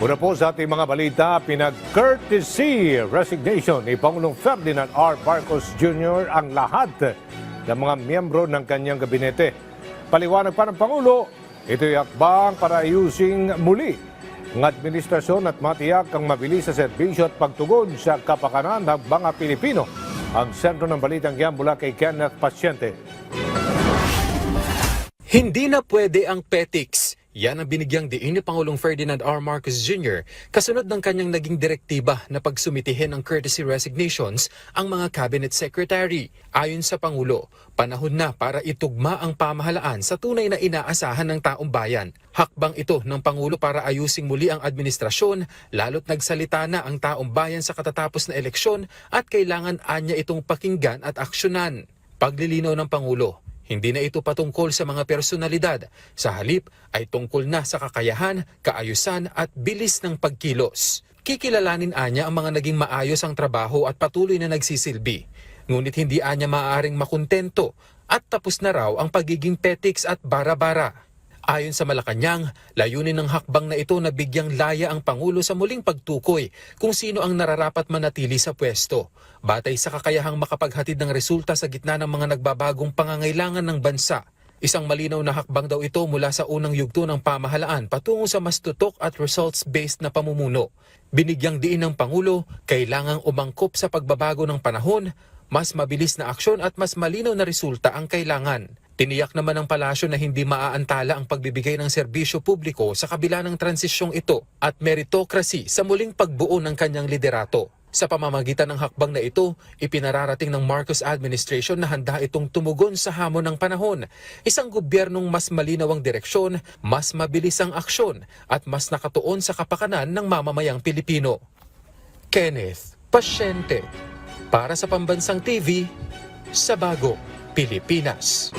Una po sa ating mga balita, pinag-courtesy resignation ni Pangulong Ferdinand R. Marcos Jr. ang lahat ng mga miyembro ng kanyang gabinete. Paliwanag pa ng Pangulo, ito'y hakbang para ayusin muli ang administrasyon at matiyak ang mabilis sa serbisyo at pagtugon sa kapakanan ng mga Pilipino. Ang sentro ng balitang yan mula kay Kenneth Pasyente. Hindi na pwede ang petics. Yan ang binigyang diin ni Pangulong Ferdinand R. Marcos Jr. kasunod ng kanyang naging direktiba na pagsumitihin ng courtesy resignations ang mga cabinet secretary. Ayon sa Pangulo, panahon na para itugma ang pamahalaan sa tunay na inaasahan ng taong bayan. Hakbang ito ng Pangulo para ayusing muli ang administrasyon, lalo't nagsalita na ang taong bayan sa katatapos na eleksyon at kailangan anya itong pakinggan at aksyonan. Paglilinaw ng Pangulo, hindi na ito patungkol sa mga personalidad. Sa halip ay tungkol na sa kakayahan, kaayusan at bilis ng pagkilos. Kikilalanin anya ang mga naging maayos ang trabaho at patuloy na nagsisilbi. Ngunit hindi anya maaaring makontento at tapos na raw ang pagiging petics at bara-bara. Ayon sa Malacanang, layunin ng hakbang na ito na bigyang laya ang Pangulo sa muling pagtukoy kung sino ang nararapat manatili sa pwesto, batay sa kakayahang makapaghatid ng resulta sa gitna ng mga nagbabagong pangangailangan ng bansa. Isang malinaw na hakbang daw ito mula sa unang yugto ng pamahalaan patungo sa mas tutok at results-based na pamumuno. Binigyang diin ng Pangulo, kailangang umangkop sa pagbabago ng panahon, mas mabilis na aksyon at mas malinaw na resulta ang kailangan. Tiniyak naman ng palasyo na hindi maaantala ang pagbibigay ng serbisyo publiko sa kabila ng transisyong ito at meritocracy sa muling pagbuo ng kanyang liderato. Sa pamamagitan ng hakbang na ito, ipinararating ng Marcos administration na handa itong tumugon sa hamon ng panahon. Isang gobyernong mas malinaw ang direksyon, mas mabilis ang aksyon at mas nakatuon sa kapakanan ng mamamayang Pilipino. Kenneth Pasyente, para sa Pambansang TV, sa Bagong Pilipinas.